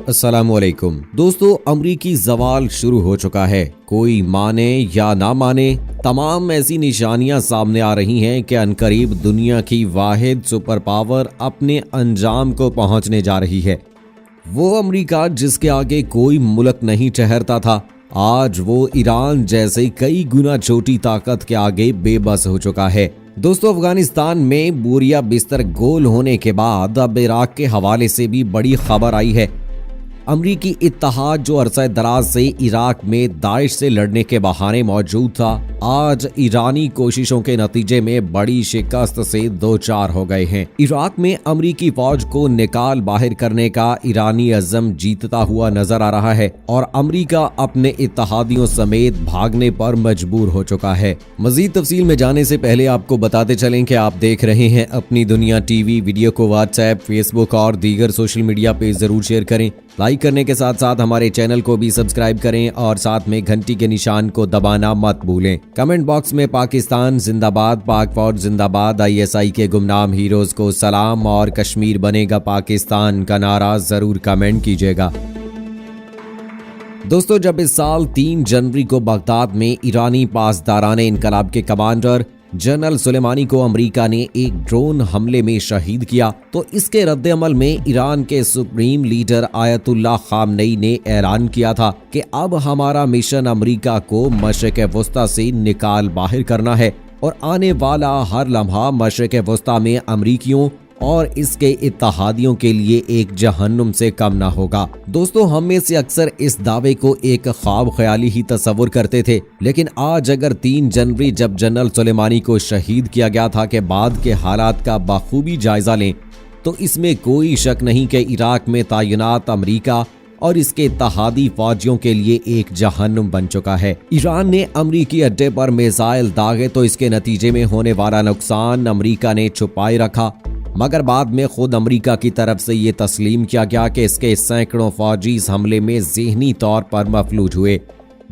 अस्सलामुअलैकुम दोस्तों, अमरीकी ज़वाल शुरू हो चुका है। कोई माने या ना माने, तमाम ऐसी निशानियां सामने आ रही हैं कि अनकरीब दुनिया की वाहिद सुपर पावर अपने अंजाम को पहुंचने जा रही है। वो अमरीका जिसके आगे कोई मुल्क नहीं ठहरता था, आज वो ईरान जैसे कई गुना छोटी ताकत के आगे बेबस हो चुका है। दोस्तों, अफगानिस्तान में बोरिया बिस्तर गोल होने के बाद अब इराक के हवाले से भी बड़ी खबर आई है। अमरीकी इत्तेहाद जो अरसा दराज से इराक में दाइश से लड़ने के बहाने मौजूद था, आज ईरानी कोशिशों के नतीजे में बड़ी शिकस्त से दो चार हो गए हैं। इराक में अमरीकी फौज को निकाल बाहर करने का ईरानी अज़्म जीतता हुआ नजर आ रहा है और अमरीका अपने इत्तेहादियों समेत भागने पर मजबूर हो चुका है। मजीद तफसील में जाने से पहले आपको बताते चलें कि आप देख रहे हैं अपनी दुनिया टीवी। वीडियो को व्हाट्सएप, फेसबुक और दीगर सोशल मीडिया पे जरूर शेयर करें। लाइक करने के साथ साथ हमारे चैनल को भी सब्सक्राइब करें और साथ में घंटी के निशान को दबाना मत भूलें। कमेंट बॉक्स में पाकिस्तान जिंदाबाद, पाक फौज जिंदाबाद, ISI के गुमनाम हीरोज को सलाम और कश्मीर बनेगा पाकिस्तान का नारा जरूर कमेंट कीजिएगा। दोस्तों, जब इस साल 3 जनवरी को बगदाद में ईरानी पासदाराने इनकलाब के कमांडर जनरल सुलेमानी को अमेरिका ने एक ड्रोन हमले में शहीद किया, तो इसके रद्द-ए-अमल में ईरान के सुप्रीम लीडर आयतुल्लाह खामनेई ने ऐलान किया था कि अब हमारा मिशन अमेरिका को मशरिक़ वस्ता से निकाल बाहर करना है और आने वाला हर लम्हा मशरिक़ वस्ता में अमरीकियों और इसके इत्तेहादियों के लिए एक जहन्नुम से कम ना होगा। दोस्तों, हम में से अक्सर इस दावे को एक ख्वाब ख्याली ही तस्वुर करते थे, लेकिन आज अगर 3 जनवरी जब जनरल सुलेमानी को शहीद किया गया था के बाद के हालात का बखूबी जायजा लें, तो इसमें कोई शक नहीं कि इराक में तैनात अमरीका और इसके इत्तेहादी फौजियों के लिए एक जहन्नुम बन चुका है। ईरान ने अमरीकी अड्डे पर मिसाइल दागे तो इसके नतीजे में होने वाला नुकसान अमरीका ने छुपाए रखा, मगर बाद में खुद अमरीका की तरफ से ये तस्लीम किया गया कि इसके सैकड़ों फौजी इस हमले में ज़हनी तौर पर मफलूज हुए,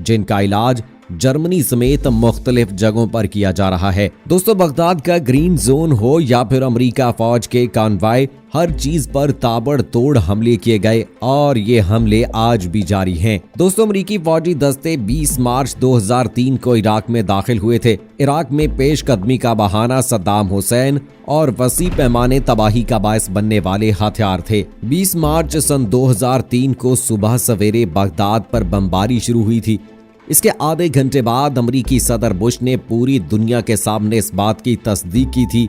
जिनका इलाज जर्मनी समेत मुख्तलिफ जगहों पर किया जा रहा है। दोस्तों, बगदाद का ग्रीन जोन हो या फिर अमरीका फौज के कॉन्वॉय, हर चीज पर ताबड़तोड़ हमले किए गए और ये हमले आज भी जारी हैं। दोस्तों, अमरीकी फौजी दस्ते 20 मार्च 2003 को इराक में दाखिल हुए थे। इराक में पेशकदमी का बहाना सद्दाम हुसैन और वसी पैमाने तबाही का बायस बनने वाले हथियार थे। 20 मार्च सन 2003 को सुबह सवेरे बगदाद पर बमबारी शुरू हुई थी। इसके आधे घंटे बाद अमरीकी सदर बुश ने पूरी दुनिया के सामने इस बात की तस्दीक की थी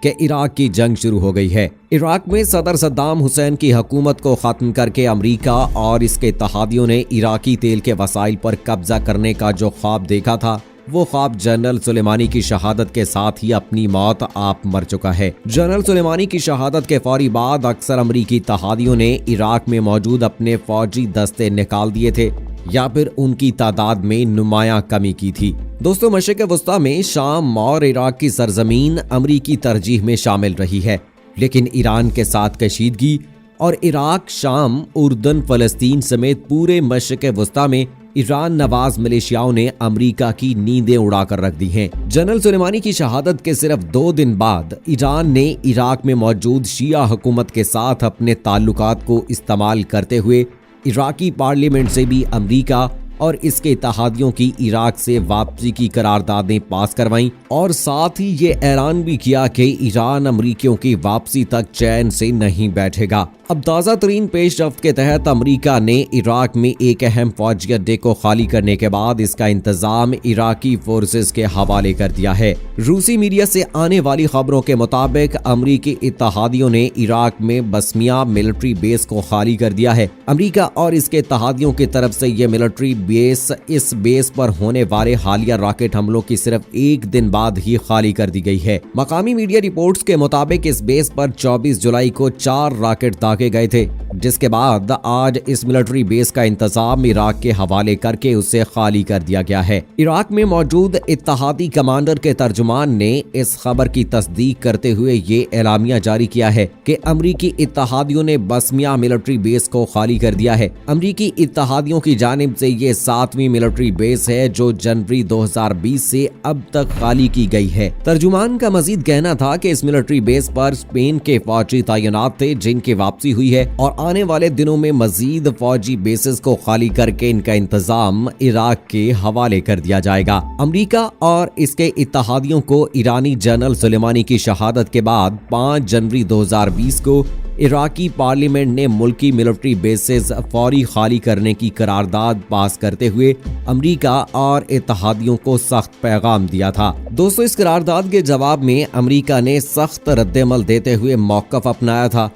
कि इराक की जंग शुरू हो गई है। इराक में सदर सद्दाम हुसैन की हुकूमत को खत्म करके अमरीका और इसके इत्तेहादियों ने इराकी तेल के वसाइल पर कब्जा करने का जो ख्वाब देखा था, वो ख्वाब जनरल सुलेमानी की शहादत के साथ ही अपनी मौत आप मर चुका है। जनरल सुलेमानी की शहादत के फौरी बाद अक्सर अमरीकी इत्तेहादियों ने इराक में मौजूद अपने फौजी दस्ते निकाल दिए थे या फिर उनकी तादाद में नुमायां कमी की थी। दोस्तों, मशरिक़ वस्ता में शाम और इराक की सरजमीन अमरीकी तरजीह में शामिल रही है, लेकिन ईरान के साथ कशीदगी और इराक, शाम, उर्दन, फलस्तीन समेत पूरे मशरिक़ वस्ता में ईरान नवाज मिलिशियाओं ने अमरीका की नींदें उड़ाकर रख दी हैं। जनरल सुलेमानी की शहादत के सिर्फ 2 दिन बाद ईरान ने इराक में मौजूद शिया हुकूमत के साथ अपने ताल्लुकात को इस्तेमाल करते हुए इराकी पार्लियामेंट से भी अमरीका और इसके इत्तेहादियों की इराक से वापसी की करारदादें पास करवाईं और साथ ही ये ऐलान भी किया कि ईरान अमरीकियों की वापसी तक चैन से नहीं बैठेगा। अब ताज़ा तरीन पेशरफ्त के तहत अमरीका ने इराक में एक अहम फौजी अड्डे को खाली करने के बाद इसका इंतजाम इराकी फोर्सेस के हवाले कर दिया है। रूसी मीडिया से आने वाली खबरों के मुताबिक अमरीकी इत्तेहादियों ने इराक में बस्मिया मिलिट्री बेस को खाली कर दिया है। अमरीका और इसके इत्तेहादियों की तरफ से ये मिलिट्री बेस इस बेस पर होने वाले हालिया रॉकेट हमलों की सिर्फ 1 दिन बाद ही खाली कर दी गई है। मकामी मीडिया रिपोर्ट्स के मुताबिक इस बेस पर 24 जुलाई को 4 रॉकेट दागे गए थे, जिसके बाद आज इस मिलिट्री बेस का इंतजाम इराक के हवाले करके उसे खाली कर दिया गया है। इराक में मौजूद इत्तेहादी कमांडर के तर्जुमान ने इस खबर की तस्दीक करते हुए ये एलामिया जारी किया है कि अमरीकी इत्तेहादियों ने बस्मिया मिलिट्री बेस को खाली कर दिया है। अमरीकी इत्तेहादियों की जानिब से ये 7वीं मिलिट्री बेस है जो जनवरी 2020 से अब तक खाली की गई है। तर्जुमान का मजीद कहना था कि इस मिलिट्री बेस पर स्पेन के फौजी तैनात थे जिनकी वापसी हुई है और आने वाले दिनों में मजीद फौजी बेसिस को खाली करके इनका इंतजाम इराक के हवाले कर दिया जाएगा। अमेरिका और इसके इत्तहादियों को ईरानी जनरल सुलेमानी की शहादत के बाद 5 जनवरी 2020 को इराकी पार्लियामेंट ने मुल्की मिलिट्री बेसिस फौरी खाली करने की करारदाद पास करते हुए अमेरिका और इत्तहादियों को सख्त पैगाम दिया था। दोस्तों, इस करारदाद के जवाब में अमेरिका ने सख्त रद्देमल देते हुए मौक़िफ़ अपनाया था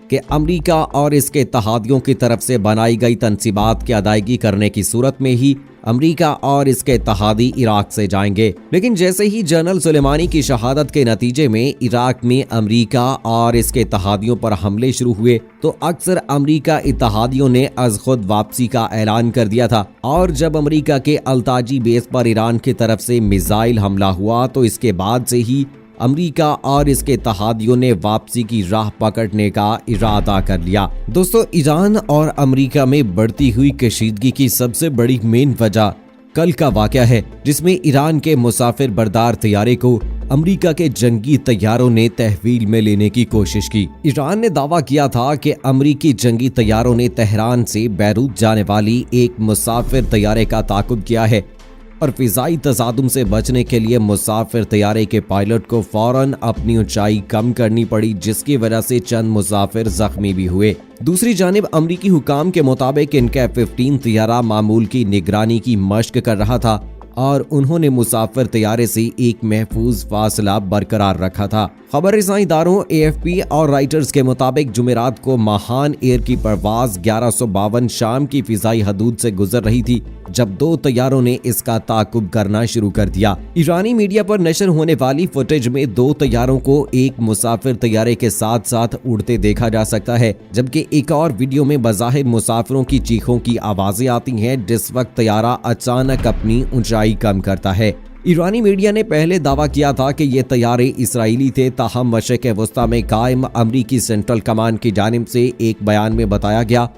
कि अमेरिका और इसके इत्तहादियों की तरफ से बनाई गई तनसीबात की अदायगी करने की सूरत में ही अमेरिका और इसके इत्तहादी इराक से जाएंगे। लेकिन जैसे ही जनरल सुलेमानी की शहादत के नतीजे में इराक में अमेरिका और इसके इत्तहादियों पर हमले शुरू हुए तो अक्सर अमेरिका इत्तहादियों ने अज खुद वापसी का ऐलान कर दिया था। और जब अमेरिका के अल्ताजी बेस पर ईरान की तरफ से मिसाइल हमला हुआ तो इसके बाद से ही अमेरिका और इसके इत्तहादियों ने वापसी की राह पकड़ने का इरादा कर लिया। दोस्तों, ईरान और अमेरिका में बढ़ती हुई कशीदगी की सबसे बड़ी मेन वजह कल का वाकया है, जिसमें ईरान के मुसाफिर बरदार तैयारे को अमेरिका के जंगी तैयारों ने तहवील में लेने की कोशिश की। ईरान ने दावा किया था कि अमेरिकी जंगी तैयारों ने तेहरान से बैरूत जाने वाली एक मुसाफिर तैयारे का ताक़ुब किया है और फिजाई तसादुम से बचने के लिए मुसाफिर तैयारे के पायलट को फौरन अपनी ऊंचाई कम करनी पड़ी, जिसकी वजह से चंद मुसाफिर जख्मी भी हुए। दूसरी जानिब अमरीकी हुकाम के मुताबिक इनका F-15 तैयारा मामूल की निगरानी की मश्क कर रहा था और उन्होंने मुसाफिर तैयारे से एक महफूज फासला बरकरार रखा था। खबर रसाई इदारों AFP और राइटर्स के मुताबिक जुमेरात को महान एयर की परवाज 1152 शाम की फिजाई हदूद से गुजर रही थी जब 2 तैयारों ने इसका ताकुब करना शुरू कर दिया। ईरानी मीडिया पर नशर होने वाली फुटेज में 2 तैयारों को एक मुसाफिर तैयारे के साथ साथ उड़ते देखा जा सकता है, जबकि एक और वीडियो में बज़ाहिर मुसाफिरों की चीखों की आवाजें आती हैं जिस वक्त तैयारा अचानक अपनी ऊंचाई कम करता है। ईरानी मीडिया ने पहले दावा किया था कि ये तैयारे इसराइली थे, ताहम मशरिक़ वस्ता में कायम अमरीकी सेंट्रल कमांड की जानिब से एक बयान में बताया गया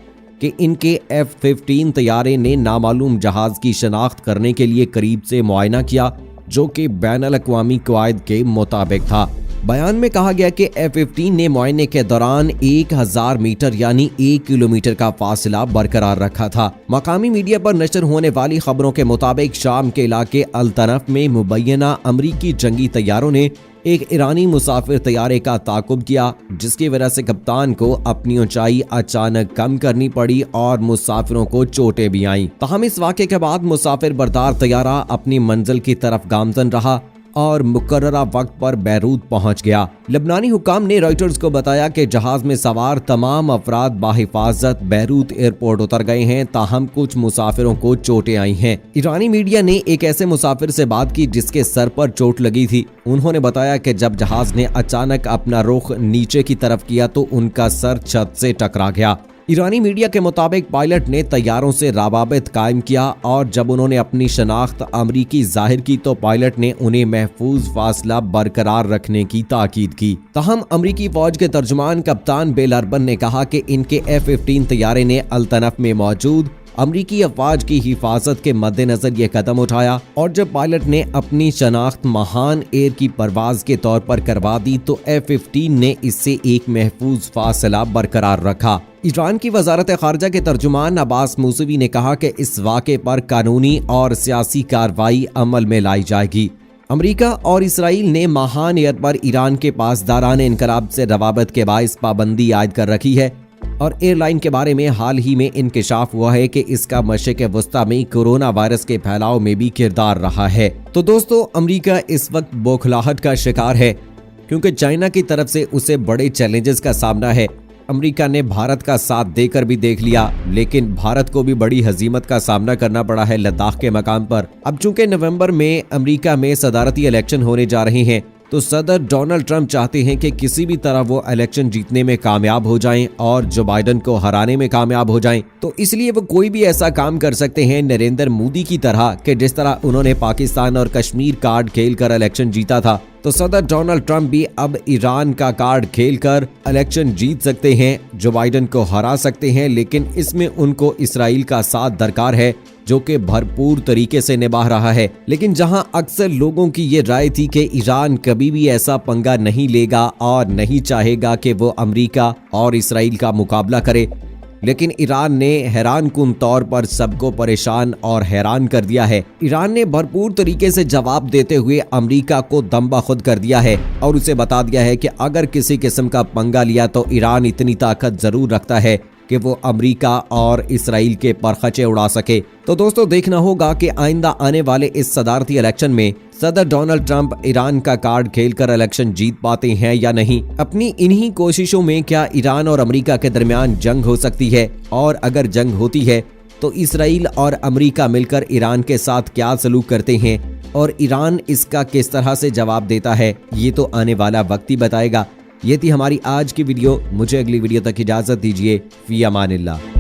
कि इनके F-15 तैयारे ने नामालूम जहाज की शनाख्त करने के लिए करीब से मुआयना किया, जो कि बैनुल अक़वामी क़वाइद के मुताबिक था। बयान में कहा गया कि F-15 ने मुआयने के दौरान 1000 मीटर यानी 1 किलोमीटर का फासला बरकरार रखा था। मकामी मीडिया पर नशर होने वाली खबरों के मुताबिक शाम के इलाके अल-तनफ में मुबैना अमरीकी जंगी तैयारों ने एक ईरानी मुसाफिर तैयारे का ताकुब किया, जिसकी वजह से कप्तान को अपनी ऊंचाई अचानक कम करनी पड़ी और मुसाफिरों को चोटें भी आईं। ताहम इस वाक़े के बाद मुसाफिर बरदार तैयारा अपनी मंजिल की तरफ गामजन रहा और मुकर्ररा वक्त पर बैरूत पहुंच गया। लबनानी हुकाम ने रॉयटर्स को बताया कि जहाज में सवार तमाम अफराद बाहिफाजत बैरूत एयरपोर्ट उतर गए हैं, ताहम कुछ मुसाफिरों को चोटें आई हैं। ईरानी मीडिया ने एक ऐसे मुसाफिर से बात की जिसके सर पर चोट लगी थी। उन्होंने बताया कि जब जहाज ने अचानक अपना रुख नीचे की तरफ किया तो उनका सर छत से टकरा गया। ईरानी मीडिया के मुताबिक पायलट ने तैयारों से राबाबित कायम किया और जब उन्होंने अपनी शनाख्त अमरीकी जाहिर की तो पायलट ने उन्हें महफूज फासला बरकरार रखने की ताकीद की। ताहम अमरीकी फौज के तर्जुमान कप्तान बेल अर्बन ने कहा कि इनके F-15 तैयारे ने अल-तनफ में मौजूद अमरीकी अफवाज की हिफाजत के मद्देनजर ये कदम उठाया और जब पायलट ने अपनी शनाख्त महान एयर की परवाज के तौर पर करवा दी तो F-15 ने इससे एक महफूज फासला बरकरार रखा। ईरान की वजारत खारजा के तर्जुमान अब्बास मूसवी ने कहा कि इस वाक़े पर कानूनी और सियासी कार्रवाई अमल में लाई जाएगी। अमेरिका और इसराइल ने महान एयर पर ईरान के पासदारान इनकलाब से रवाबत के बाइस पाबंदी आयद कर रखी है और एयरलाइन के बारे में हाल ही में इंकशाफ हुआ है कि इसका मशरिक़ वस्ता में कोरोना वायरस के फैलाव में भी किरदार रहा है। तो दोस्तों, अमेरिका इस वक्त बौखलाहट का शिकार है क्योंकि चाइना की तरफ से उसे बड़े चैलेंजेस का सामना है। अमेरिका ने भारत का साथ देकर भी देख लिया, लेकिन भारत को भी बड़ी हजीमत का सामना करना पड़ा है लद्दाख के मकाम पर। अब चूंकि नवंबर में अमेरिका में सदारती इलेक्शन होने जा रहे हैं तो सदर डोनाल्ड ट्रंप चाहते हैं कि किसी भी तरह वो इलेक्शन जीतने में कामयाब हो जाएं और जो बाइडेन को हराने में कामयाब हो जाएं। तो इसलिए वो कोई भी ऐसा काम कर सकते हैं नरेंद्र मोदी की तरह कि जिस तरह उन्होंने पाकिस्तान और कश्मीर कार्ड खेलकर इलेक्शन जीता था, तो सदर डोनाल्ड ट्रंप भी अब ईरान का कार्ड खेलकर इलेक्शन जीत सकते हैं, जो बाइडेन को हरा सकते हैं। लेकिन इसमें उनको इसराइल का साथ दरकार है जो कि भरपूर तरीके से निभा रहा है। लेकिन जहां अक्सर लोगों की ये राय थी कि ईरान कभी भी ऐसा पंगा नहीं लेगा और नहीं चाहेगा कि वो अमेरिका और इसराइल का मुकाबला करे, लेकिन ईरान ने हैरानकुन तौर पर सबको परेशान और हैरान कर दिया है। ईरान ने भरपूर तरीके से जवाब देते हुए अमेरिका को दम्बा खुद कर दिया है और उसे बता दिया है कि अगर किसी किस्म का पंगा लिया तो ईरान इतनी ताकत जरूर रखता है कि वो अमेरिका और इसराइल के परखचे उड़ा सके। तो दोस्तों देखना होगा कि आइंदा आने वाले इस सदारती इलेक्शन में सदर डोनाल्ड ट्रंप ईरान का कार्ड खेलकर इलेक्शन जीत पाते हैं या नहीं। अपनी इन्हीं कोशिशों में क्या ईरान और अमेरिका के दरमियान जंग हो सकती है, और अगर जंग होती है तो इसराइल और अमेरिका मिलकर ईरान के साथ क्या सलूक करते हैं और ईरान इसका किस तरह से जवाब देता है, ये तो आने वाला वक्त ही बताएगा। ये थी हमारी आज की वीडियो। मुझे अगली वीडियो तक इजाजत दीजिए। फी अमानिल्लाह।